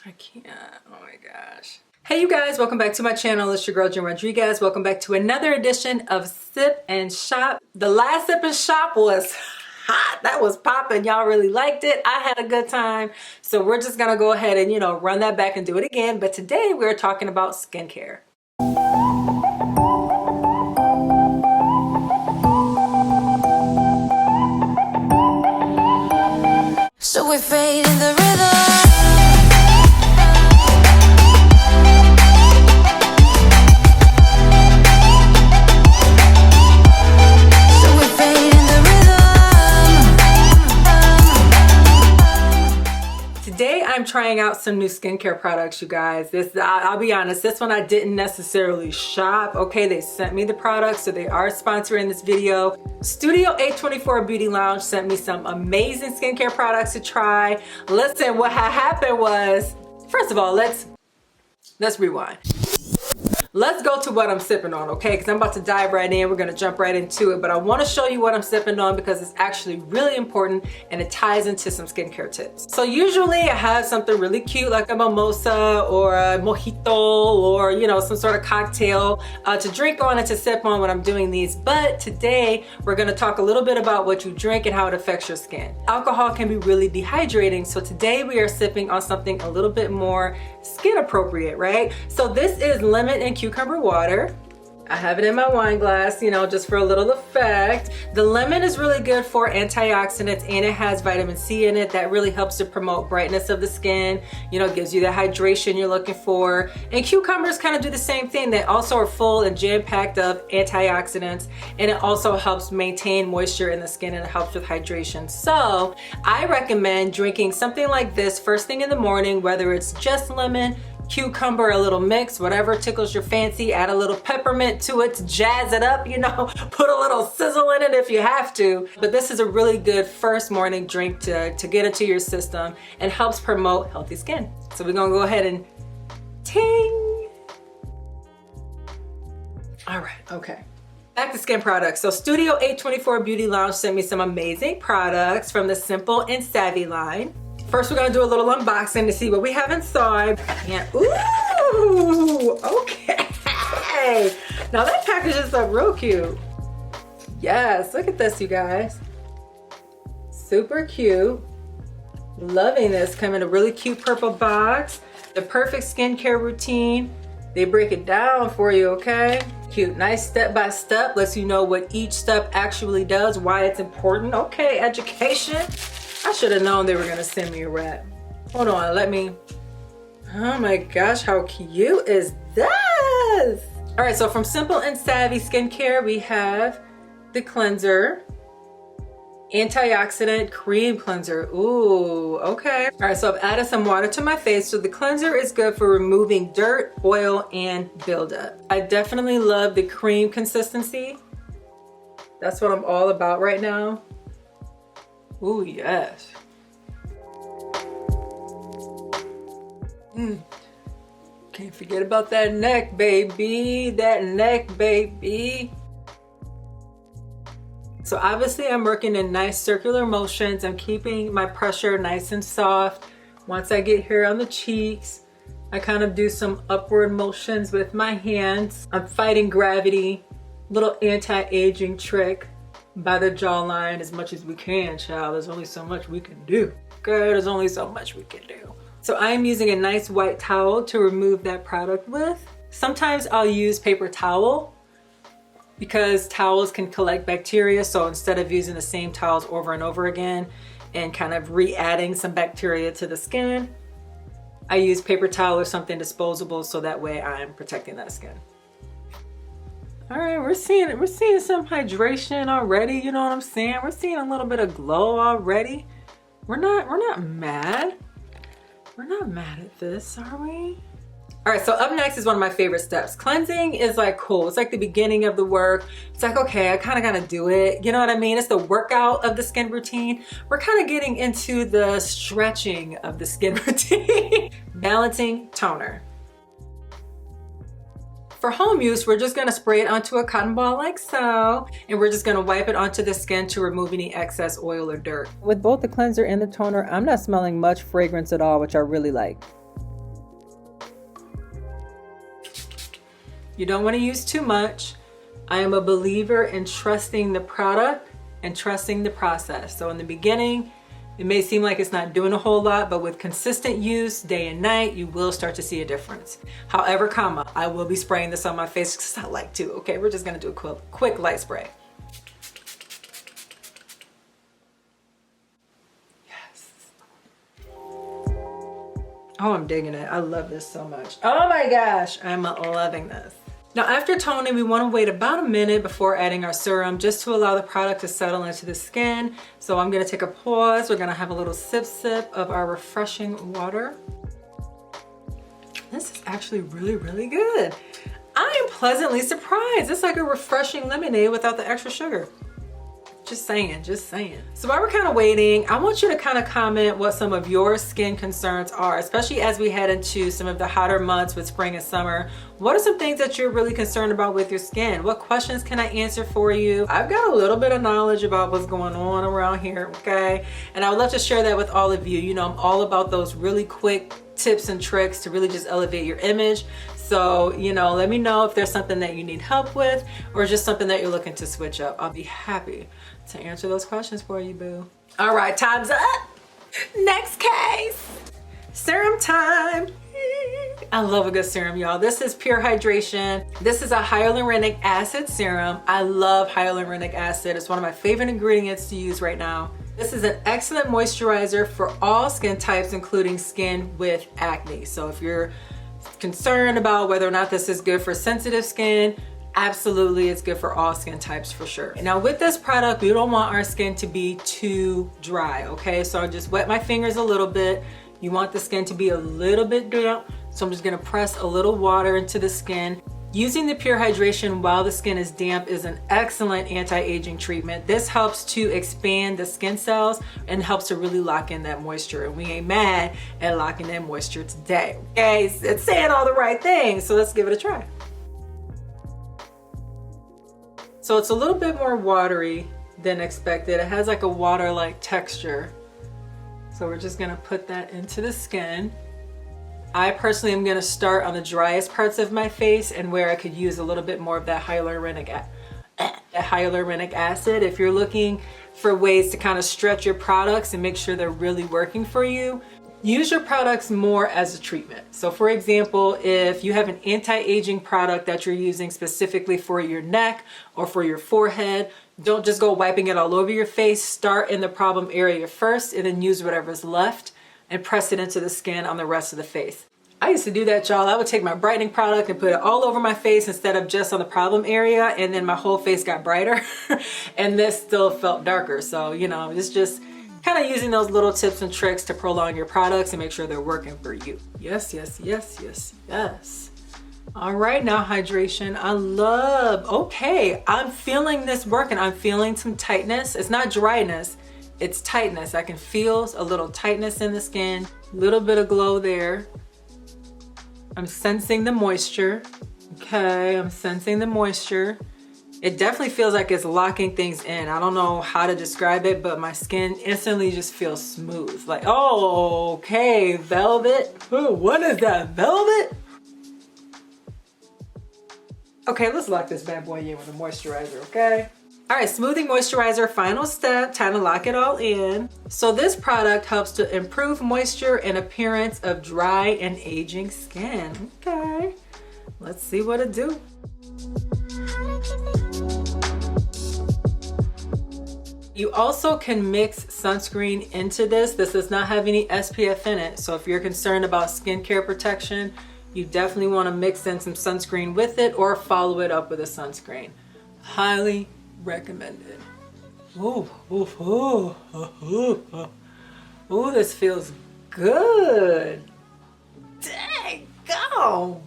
I can't. Oh my gosh. Hey you guys, welcome back to my channel. It's your girl Jen Rodriguez. Welcome back to another edition of Sip and Shop. The last Sip and Shop was hot. That was popping. Y'all really liked it. I had a good time. So we're just gonna go ahead and, run that back and do it again. But today we're talking about skincare. So we fade in the rhythm. Today I'm trying out some new skincare products, you guys. I'll be honest, this one I didn't necessarily shop. Okay, they sent me the products, so they are sponsoring this video. Studio 824 Beauty Lounge sent me some amazing skincare products to try. Listen, what happened was, first of all, let's rewind. Let's go to what I'm sipping on, okay? Because I'm about to dive right in. We're gonna jump right into it, but I wanna show you what I'm sipping on because it's actually really important and it ties into some skincare tips. So usually I have something really cute like a mimosa or a mojito or, some sort of cocktail to drink on and to sip on when I'm doing these. But today we're gonna talk a little bit about what you drink and how it affects your skin. Alcohol can be really dehydrating, so today we are sipping on something a little bit more skin appropriate, right? So this is lemon and cucumber water. I have it in my wine glass, just for a little effect. The lemon is really good for antioxidants and it has vitamin C in it that really helps to promote brightness of the skin, gives you the hydration you're looking for. And cucumbers kind of do the same thing. They also are full and jam-packed of antioxidants, and it also helps maintain moisture in the skin and it helps with hydration. So I recommend drinking something like this first thing in the morning, whether it's just lemon, cucumber, a little mix, whatever tickles your fancy. Add a little peppermint to it to jazz it up, put a little sizzle in it if you have to. But this is a really good first morning drink to get into your system and helps promote healthy skin. So we're gonna go ahead and ting. All right, okay. Back to skin products. So Studio 824 Beauty Lounge sent me some amazing products from the Simple and Savvy line. First, we're gonna do a little unboxing to see what we have inside. And, ooh, okay. Now that package is up real cute. Yes, look at this, you guys. Super cute. Loving this. Come in a really cute purple box. The perfect skincare routine. They break it down for you, okay? Cute, nice step by step. Lets you know what each step actually does, why it's important. Okay, education. I should have known they were gonna send me a wrap. Hold on, oh my gosh, how cute is this? All right, so from Simple and Savvy Skincare, we have the cleanser, antioxidant cream cleanser. Ooh, okay. All right, so I've added some water to my face. So the cleanser is good for removing dirt, oil, and buildup. I definitely love the cream consistency. That's what I'm all about right now. Ooh, yes. Can't forget about that neck, baby. That neck, baby. So obviously I'm working in nice circular motions. I'm keeping my pressure nice and soft. Once I get here on the cheeks, I kind of do some upward motions with my hands. I'm fighting gravity, little anti-aging trick by the jawline as much as we can, child. There's only so much we can do. Girl, there's only so much we can do. So I am using a nice white towel to remove that product with. Sometimes I'll use paper towel because towels can collect bacteria. So instead of using the same towels over and over again and kind of re-adding some bacteria to the skin, I use paper towel or something disposable so that way I'm protecting that skin. All right, we're seeing some hydration already. You know what I'm saying? We're seeing a little bit of glow already. We're not mad. We're not mad at this, are we? All right, so up next is one of my favorite steps. Cleansing is like cool. It's like the beginning of the work. It's like, okay, I kind of gotta do it. You know what I mean? It's the workout of the skin routine. We're kind of getting into the stretching of the skin routine. Balancing toner. For home use, we're just gonna spray it onto a cotton ball like so, and we're just gonna wipe it onto the skin to remove any excess oil or dirt. With both the cleanser and the toner, I'm not smelling much fragrance at all, which I really like. You don't want to use too much. I am a believer in trusting the product and trusting the process. So in the beginning, it may seem like it's not doing a whole lot, but with consistent use day and night, you will start to see a difference. However, I will be spraying this on my face because I like to. Okay, we're just gonna do a quick light spray. Yes. Oh, I'm digging it. I love this so much. Oh my gosh, I'm loving this. Now after toning, we want to wait about a minute before adding our serum just to allow the product to settle into the skin. So I'm going to take a pause. We're going to have a little sip of our refreshing water. This is actually really, really good. I am pleasantly surprised. It's like a refreshing lemonade without the extra sugar. Just saying, just saying. So while we're kind of waiting, I want you to kind of comment what some of your skin concerns are, especially as we head into some of the hotter months with spring and summer. What are some things that you're really concerned about with your skin? What questions can I answer for you? I've got a little bit of knowledge about what's going on around here, okay? And I would love to share that with all of you. You know, I'm all about those really quick tips and tricks to really just elevate your image. So, you know, let me know if there's something that you need help with or just something that you're looking to switch up. I'll be happy to answer those questions for you, boo. All right, time's up. Next case. Serum time. I love a good serum, y'all. This is Pure Hydration. This is a hyaluronic acid serum. I love hyaluronic acid. It's one of my favorite ingredients to use right now. This is an excellent moisturizer for all skin types, including skin with acne. So if you're concerned about whether or not this is good for sensitive skin, absolutely, it's good for all skin types for sure. Now with this product, we don't want our skin to be too dry, okay? So I just wet my fingers a little bit. You want the skin to be a little bit damp, so I'm just gonna press a little water into the skin. Using the Pure Hydration while the skin is damp is an excellent anti-aging treatment. This helps to expand the skin cells and helps to really lock in that moisture. And we ain't mad at locking in moisture today, okay? It's saying all the right things, so let's give it a try. So it's a little bit more watery than expected. It has like a water-like texture. So we're just gonna put that into the skin. I personally am gonna start on the driest parts of my face and where I could use a little bit more of that hyaluronic acid. If you're looking for ways to kind of stretch your products and make sure they're really working for you, use your products more as a treatment. So for example, if you have an anti-aging product that you're using specifically for your neck or for your forehead, don't just go wiping it all over your face. Start in the problem area first and then use whatever's left and press it into the skin on the rest of the face. I used to do that, y'all. I would take my brightening product and put it all over my face instead of just on the problem area, and then my whole face got brighter and this still felt darker. So, you know, it's just kind of using those little tips and tricks to prolong your products and make sure they're working for you. Yes, yes, yes, yes, yes. All right, now hydration. I love, okay, I'm feeling this working. I'm feeling some tightness. It's not dryness. It's tightness. I can feel a little tightness in the skin, a little bit of glow there. I'm sensing the moisture. Okay, I'm sensing the moisture. It definitely feels like it's locking things in. I don't know how to describe it, but my skin instantly just feels smooth. Like, oh, okay, velvet. Ooh, what is that, velvet? Okay, let's lock this bad boy in with a moisturizer, okay? All right, smoothing moisturizer, final step, time to lock it all in. So this product helps to improve moisture and appearance of dry and aging skin. Okay, let's see what it do. You also can mix sunscreen into this. This does not have any SPF in it. So if you're concerned about skincare protection, you definitely want to mix in some sunscreen with it or follow it up with a sunscreen. Highly recommended. Ooh, ooh, ooh, ooh, ooh. Ooh, this feels good. Dang, go.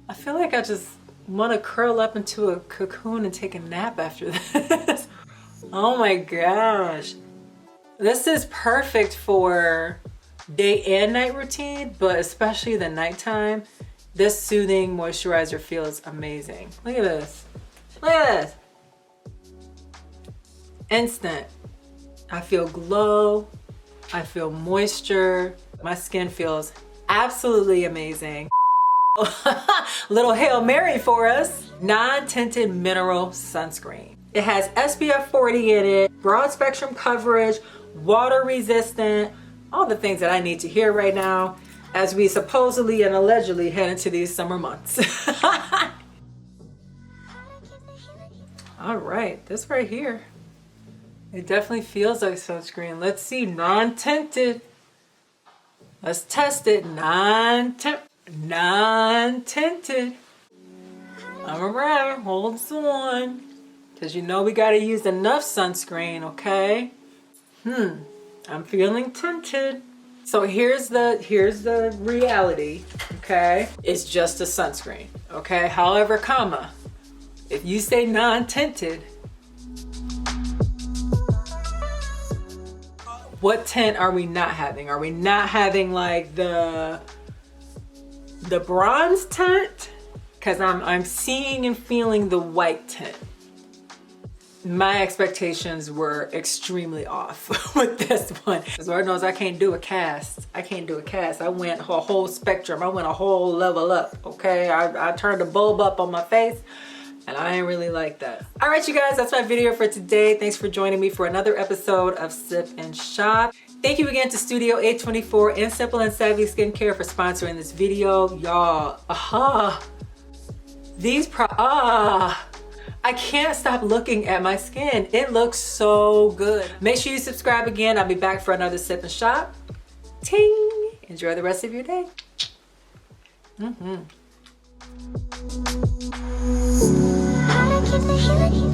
I feel like I just want to curl up into a cocoon and take a nap after this. Oh my gosh. This is perfect for day and night routine, but especially the nighttime. This soothing moisturizer feels amazing. Look at this. Look at this. Instant. I feel glow. I feel moisture. My skin feels absolutely amazing. little Hail Mary for us. Non-tinted mineral sunscreen. It has SPF 40 in it, broad spectrum coverage, water resistant, all the things that I need to hear right now as we supposedly and allegedly head into these summer months. All right, this right here. It definitely feels like sunscreen. Let's see, non-tinted. Let's test it. Non-tinted. I'm around, hold on. Cause you know we gotta use enough sunscreen, okay? I'm feeling tinted. So here's the reality, okay? It's just a sunscreen, okay? However, comma, if you say non-tinted, what tint are we not having? Are we not having like the bronze tint? Because I'm seeing and feeling the white tint. My expectations were extremely off with this one. As Lord knows I can't do a cast. I can't do a cast. I went a whole spectrum. I went a whole level up, okay? I turned the bulb up on my face and I ain't really like that. All right, you guys, that's my video for today. Thanks for joining me for another episode of Sip and Shop. Thank you again to Studio 824 and Simple and Savvy Skincare for sponsoring this video. Y'all, I can't stop looking at my skin. It looks so good. Make sure you subscribe again. I'll be back for another Sip and Shop. Ting! Enjoy the rest of your day. How to keep the healing.